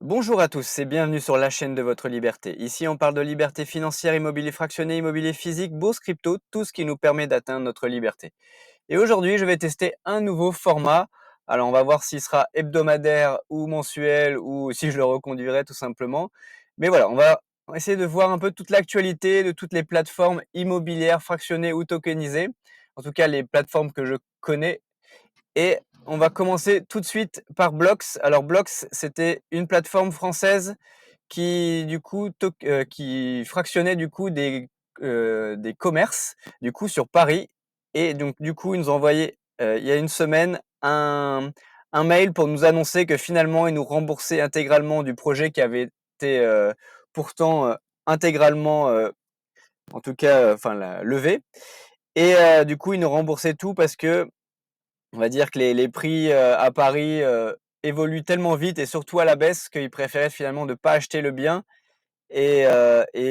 Bonjour à tous et bienvenue sur la chaîne de votre liberté. Ici, on parle de liberté financière, immobilier fractionné, immobilier physique, bourse, crypto, tout ce qui nous permet d'atteindre notre liberté. Et aujourd'hui, je vais tester un nouveau format. Alors, on va voir s'il sera hebdomadaire ou mensuel ou si je le reconduirai tout simplement. Mais voilà, on va essayer de voir un peu toute l'actualité de toutes les plateformes immobilières fractionnées ou tokenisées. En tout cas, les plateformes que je connais et on va commencer tout de suite par Blox. Alors Blox, c'était une plateforme française qui du coup qui fractionnait du coup des commerces du coup sur Paris et donc du coup ils nous ont envoyé il y a une semaine un mail pour nous annoncer que finalement ils nous remboursaient intégralement du projet qui avait été pourtant intégralement en tout cas levé et du coup ils nous remboursaient tout parce que on va dire que les prix, à Paris, évoluent tellement vite et surtout à la baisse qu'ils préféraient finalement ne pas acheter le bien et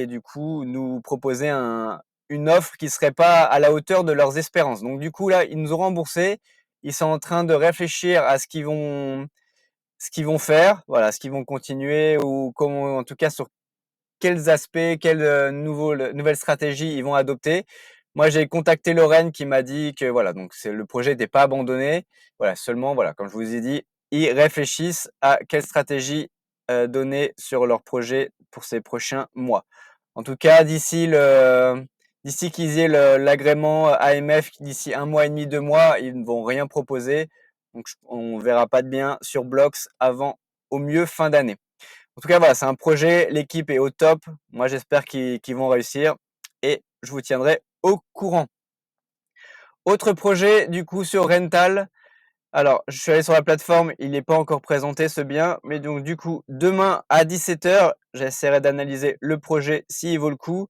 du coup nous proposer une offre qui serait pas à la hauteur de leurs espérances. Donc du coup là, ils nous ont remboursé. Ils sont en train de réfléchir à ce qu'ils vont faire, voilà, ce qu'ils vont continuer ou comment en tout cas sur quels aspects, quelles nouvelles stratégies ils vont adopter. Moi, j'ai contacté Lorraine qui m'a dit que voilà, donc le projet n'est pas abandonné. Voilà, seulement, voilà, comme je vous ai dit, ils réfléchissent à quelle stratégie donner sur leur projet pour ces prochains mois. En tout cas, d'ici qu'ils aient l'agrément AMF, d'ici un mois et demi, 2 mois, ils ne vont rien proposer. Donc, on verra pas de bien sur Blox avant au mieux fin d'année. En tout cas, voilà, c'est un projet, l'équipe est au top. Moi, j'espère qu'ils vont réussir et je vous tiendrai au courant. Autre projet, du coup, sur Rental. Alors, je suis allé sur la plateforme, il n'est pas encore présenté ce bien, mais donc du coup, demain à 17h, j'essaierai d'analyser le projet s'il vaut le coup.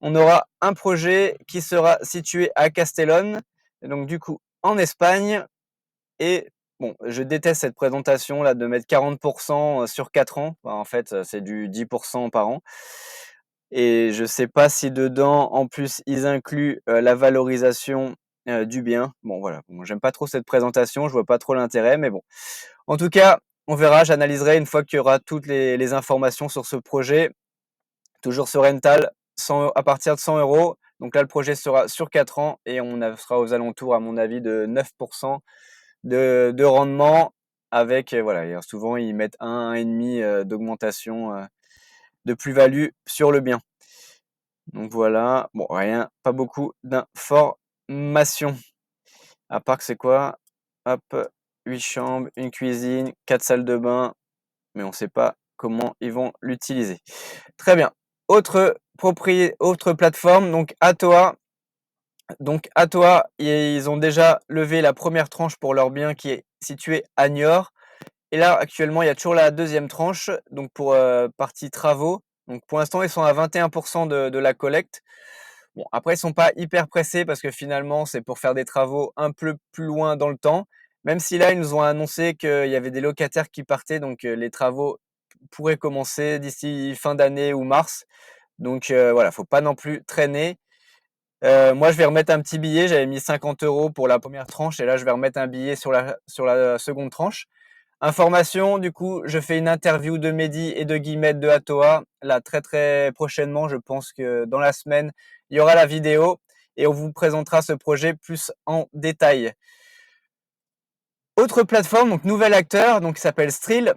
On aura un projet qui sera situé à Castellón, et donc du coup en Espagne. Et bon, je déteste cette présentation là de mettre 40% sur 4 ans. Enfin, en fait, c'est du 10% par an. Et je sais pas si dedans, en plus, ils incluent la valorisation du bien. Bon, voilà. Bon, j'aime pas trop cette présentation, je vois pas trop l'intérêt, mais bon. En tout cas, on verra. J'analyserai une fois qu'il y aura toutes les informations sur ce projet. Toujours sur Rental, à partir de 100 euros. Donc là, le projet sera sur 4 ans et sera aux alentours, à mon avis, de 9% de rendement avec, voilà, et souvent ils mettent 1,5 d'augmentation de plus-value sur le bien. Donc voilà, bon, rien, pas beaucoup d'informations. À part que c'est quoi? Hop, 8 chambres, une cuisine, 4 salles de bain, mais on ne sait pas comment ils vont l'utiliser. Très bien. Autre plateforme, donc Atoa. Donc Atoa, ils ont déjà levé la première tranche pour leur bien qui est situé à Niort. Et là, actuellement, il y a toujours la deuxième tranche, donc pour partie travaux. Donc pour l'instant, ils sont à 21% de la collecte. Bon, après, ils sont pas hyper pressés parce que finalement, c'est pour faire des travaux un peu plus loin dans le temps. Même si là, ils nous ont annoncé qu'il y avait des locataires qui partaient, donc les travaux pourraient commencer d'ici fin d'année ou mars. Donc voilà, faut pas non plus traîner. Moi, je vais remettre un petit billet. J'avais mis 50 euros pour la première tranche et là, je vais remettre un billet sur la seconde tranche. Information, du coup, je fais une interview de Mehdi et de Guillemette de Atoa. Là, très très prochainement, je pense que dans la semaine, il y aura la vidéo et on vous présentera ce projet plus en détail. Autre plateforme, donc nouvel acteur, donc qui s'appelle Strill.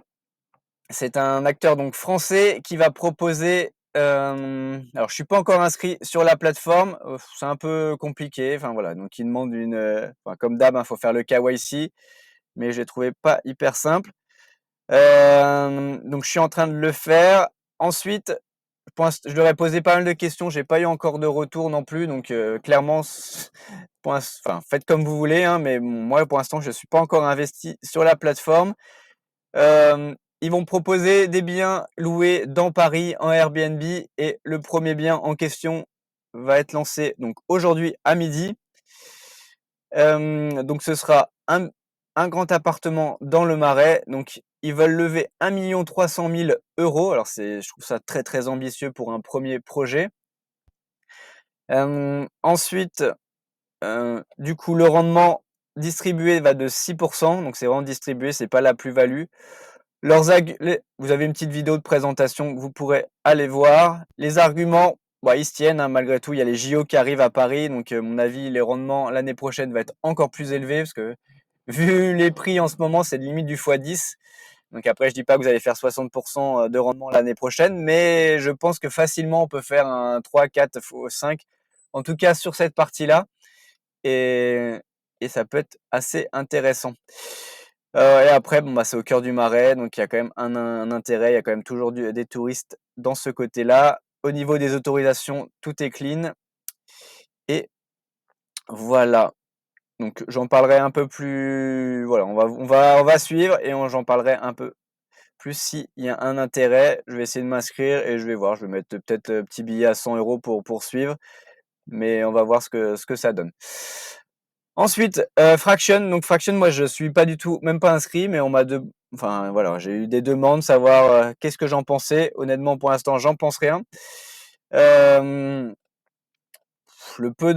C'est un acteur donc français qui va proposer. Alors, je suis pas encore inscrit sur la plateforme. C'est un peu compliqué. Enfin voilà, donc il demande comme d'hab, il faut faire le KYC, mais je l'ai trouvé pas hyper simple. Donc je suis en train de le faire. Ensuite, je leur ai posé pas mal de questions, j'ai pas eu encore de retour non plus, donc clairement, faites comme vous voulez, hein, mais moi pour l'instant je suis pas encore investi sur la plateforme. Ils vont proposer des biens loués dans Paris en Airbnb et le premier bien en question va être lancé donc aujourd'hui à midi. Donc ce sera un grand appartement dans le Marais. Donc ils veulent lever 1 300 000 euros. Alors je trouve ça très très ambitieux pour un premier projet. Ensuite, du coup, le rendement distribué va de 6%. Donc c'est vraiment distribué, c'est pas la plus-value. Vous avez une petite vidéo de présentation que vous pourrez aller voir. Les arguments, bah, ils se tiennent, hein, malgré tout. Il y a les JO qui arrivent à Paris, donc à mon avis, les rendements l'année prochaine va être encore plus élevés parce que vu les prix en ce moment, c'est limite du x10. Donc après, je dis pas que vous allez faire 60% de rendement l'année prochaine, mais je pense que facilement on peut faire un 3, 4, 5, en tout cas sur cette partie-là, et, et ça peut être assez intéressant. Et après, bon, bah, c'est au cœur du Marais, donc il y a quand même un intérêt, il y a quand même toujours des touristes dans ce côté-là. Au niveau des autorisations, tout est clean. Et voilà. Donc j'en parlerai un peu plus. Voilà, on va suivre et j'en parlerai un peu plus s'il y a un intérêt. Je vais essayer de m'inscrire et je vais voir. Je vais mettre peut-être un petit billet à 100 euros pour poursuivre, mais on va voir ce que ça donne. Ensuite, Fraction. Donc Fraction, moi je suis pas du tout, même pas inscrit, mais enfin voilà, j'ai eu des demandes, savoir qu'est-ce que j'en pensais. Honnêtement, pour l'instant, j'en pense rien. Euh, le peu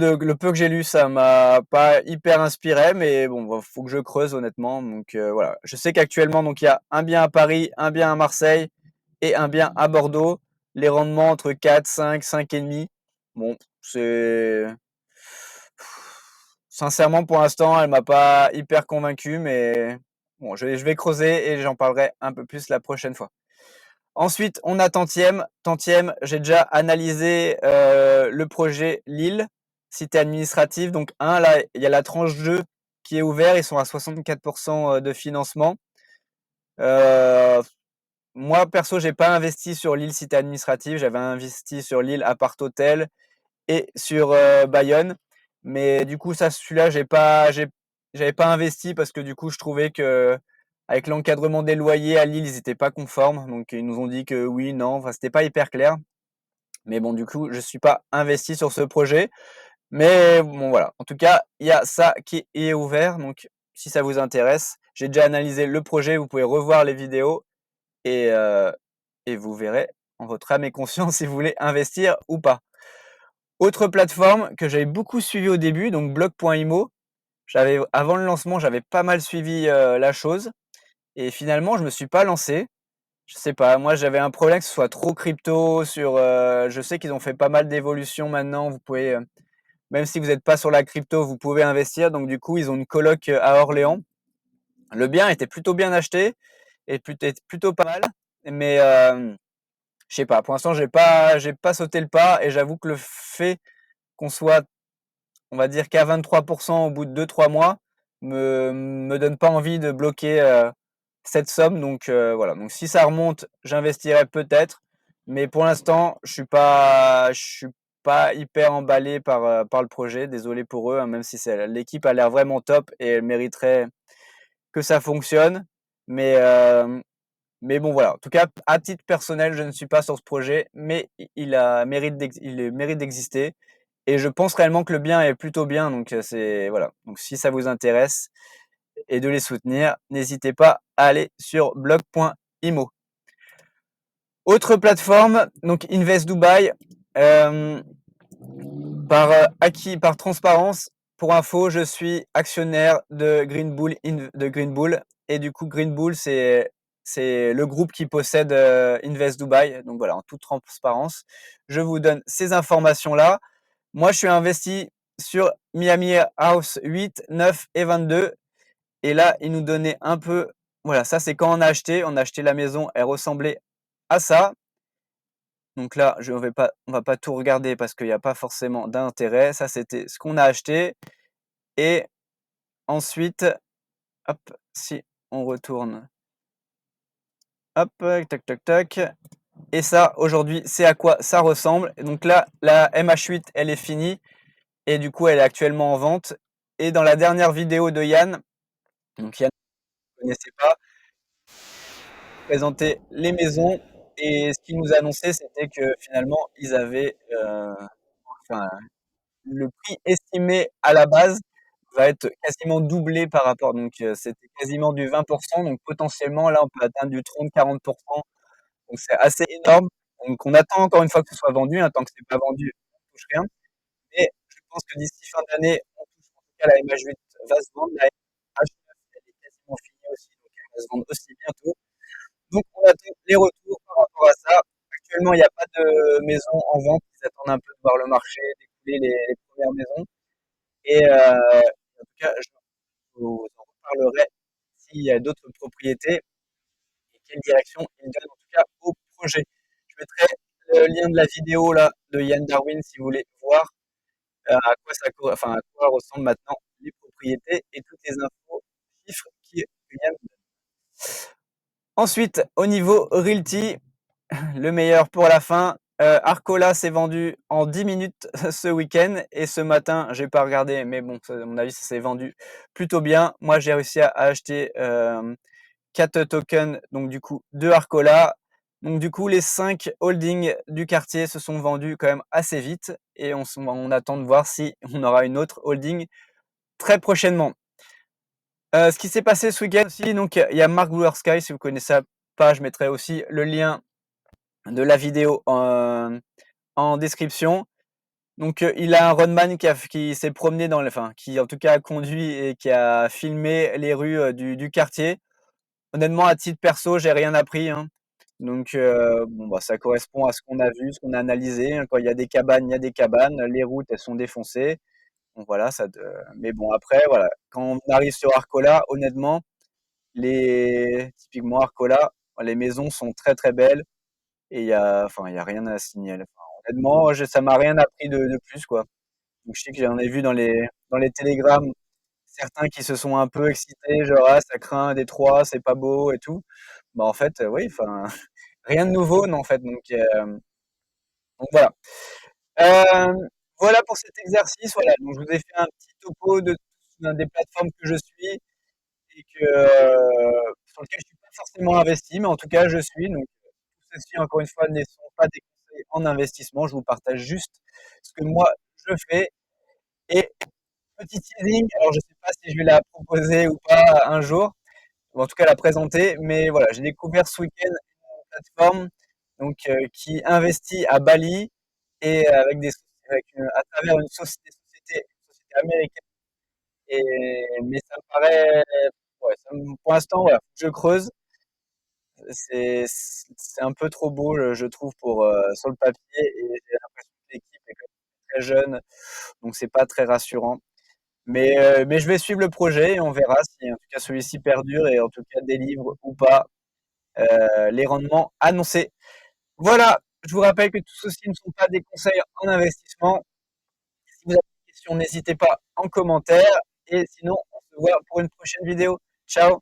que j'ai lu, ça m'a pas hyper inspiré, mais bon, bah, faut que je creuse honnêtement. Donc voilà, je sais qu'actuellement, donc il y a un bien à Paris, un bien à Marseille et un bien à Bordeaux. Les rendements entre 4, 5, 5,5. Bon, c'est sincèrement, pour l'instant, elle m'a pas hyper convaincu, mais bon, je vais creuser et j'en parlerai un peu plus la prochaine fois. Ensuite, on a Tantième. Tantième, j'ai déjà analysé le projet Lille, cité administrative. Donc, là, il y a la tranche 2 qui est ouverte. Ils sont à 64% de financement. Euh, Moi, perso, j'ai pas investi sur Lille cité administrative. J'avais investi sur Lille appart hôtel et sur Bayonne. Mais du coup, celui-là, j'avais pas investi parce que du coup, je trouvais que avec l'encadrement des loyers à Lille, ils n'étaient pas conformes. Donc, ils nous ont dit que oui, non, enfin, c'était pas hyper clair. Mais bon, du coup, je suis pas investi sur ce projet. Mais bon, voilà. En tout cas, il y a ça qui est ouvert. Donc, si ça vous intéresse, j'ai déjà analysé le projet. Vous pouvez revoir les vidéos et, euh, et vous verrez en votre âme et conscience si vous voulez investir ou pas. Autre plateforme que j'avais beaucoup suivi au début, donc blog.imo. Avant le lancement, j'avais pas mal suivi la chose. Et finalement, je me suis pas lancé. Je sais pas, moi j'avais un problème que ce soit trop crypto. Je sais qu'ils ont fait pas mal d'évolutions maintenant. Vous pouvez, même si vous n'êtes pas sur la crypto, vous pouvez investir. Donc du coup, ils ont une coloc à Orléans. Le bien était plutôt bien acheté et plutôt pas mal. Mais je sais pas, pour l'instant, j'ai pas sauté le pas. Et j'avoue que le fait qu'on soit, on va dire qu'à 23% au bout de 2-3 mois, me donne pas envie de bloquer cette somme. Donc voilà. Donc si ça remonte, j'investirai peut-être. Mais pour l'instant, je suis pas hyper emballé par le projet. Désolé pour eux, hein, même si l'équipe a l'air vraiment top et elle mériterait que ça fonctionne. Mais, euh, mais bon, voilà. En tout cas, à titre personnel, je ne suis pas sur ce projet, mais il mérite d'exister. Et je pense réellement que le bien est plutôt bien. Donc, voilà. Donc, si ça vous intéresse et de les soutenir, n'hésitez pas à aller sur blog.imo. Autre plateforme, donc Invest Dubai. Euh, par transparence, pour info, je suis actionnaire de Green Bull. Et du coup, Green Bull, c'est le groupe qui possède Invest Dubai. Donc voilà, en toute transparence, je vous donne ces informations-là. Moi, je suis investi sur Miami House 8, 9 et 22. Et là, ils nous donnaient un peu. Voilà, ça, c'est quand on a acheté. On a acheté la maison, elle ressemblait à ça. Donc là, on va pas tout regarder parce qu'il n'y a pas forcément d'intérêt. Ça, c'était ce qu'on a acheté. Et ensuite, hop, si on retourne, hop, tac, tac, tac. Et ça, aujourd'hui, c'est à quoi ça ressemble. Et donc là, la MH8, elle est finie. Et du coup, elle est actuellement en vente. Et dans la dernière vidéo de Yann, donc Yann, vous ne connaissez pas, présenter les maisons. Et ce qu'il nous a annoncé, c'était que finalement, ils avaient, enfin, le prix estimé à la base va être quasiment doublé par rapport, donc c'était quasiment du 20%, donc potentiellement là on peut atteindre du 30-40%, donc c'est assez énorme. Donc on attend encore une fois que ce soit vendu, hein, tant que c'est pas vendu, on touche rien. Mais je pense que d'ici fin d'année, on touche en tout cas la MH8 va se vendre, la MH9 elle est quasiment finie aussi, donc elle va se vendre aussi bientôt. Donc on attend les retours par rapport à ça. Actuellement, il n'y a pas de maison en vente. Ils attendent un peu de voir le marché, d'écouler les premières maisons. Et en tout cas, je vous en reparlerai s'il y a d'autres propriétés et quelle direction ils donnent en tout cas au projet. Je mettrai le lien de la vidéo là de Yann Darwin si vous voulez voir à quoi enfin à quoi ressemblent maintenant les propriétés et toutes les infos, chiffres que Yann donne. Ensuite, au niveau Realty, le meilleur pour la fin. Arcola s'est vendu en 10 minutes ce week-end et ce matin, j'ai pas regardé, mais bon, à mon avis, ça s'est vendu plutôt bien. Moi, j'ai réussi à acheter 4 tokens, donc du coup, de Arcola. Donc du coup, les 5 holdings du quartier se sont vendus quand même assez vite et on attend de voir si on aura une autre holding très prochainement. Ce qui s'est passé ce week-end aussi, donc il y a Mark Sky, si vous connaissez pas, je mettrai aussi le lien de la vidéo en description. Donc il a un roadman qui s'est promené enfin qui en tout cas a conduit et qui a filmé les rues du quartier. Honnêtement, à titre perso, j'ai rien appris, hein. Donc bon bah ça correspond à ce qu'on a vu, ce qu'on a analysé, hein. Quand il y a des cabanes, il y a des cabanes, les routes elles sont défoncées. Donc voilà, mais bon après voilà, quand on arrive sur Arcola, honnêtement, typiquement Arcola, les maisons sont très très belles et il y a rien à signaler. Enfin, honnêtement, ça m'a rien appris de plus quoi. Donc je sais que j'en ai vu dans les télégrammes certains qui se sont un peu excités, genre ah ça craint Détroit, c'est pas beau et tout. Bah en fait, oui, enfin rien de nouveau, non en fait. Donc voilà. Euh, voilà pour cet exercice. Voilà. Donc je vous ai fait un petit topo des plateformes que je suis et sur lesquelles je suis pas forcément investi, mais en tout cas je suis. Donc tout ceci encore une fois ne sont pas des conseils en investissement. Je vous partage juste ce que moi je fais. Et petit teasing, alors je sais pas si je vais la proposer ou pas un jour, ou en tout cas la présenter, mais voilà, j'ai découvert ce week-end une plateforme donc, qui investit à Bali et à travers une société américaine. Mais ça me paraît, ouais, pour l'instant, voilà, je creuse. C'est un peu trop beau, je trouve, sur le papier, et j'ai l'impression que l'équipe est quand même très jeune, donc c'est pas très rassurant. Mais je vais suivre le projet et on verra si en tout cas celui-ci perdure et en tout cas délivre ou pas les rendements annoncés. Voilà, je vous rappelle que tout ceci ne sont pas des conseils en investissement. Si vous avez des questions, n'hésitez pas en commentaire et sinon on se voit pour une prochaine vidéo. Ciao!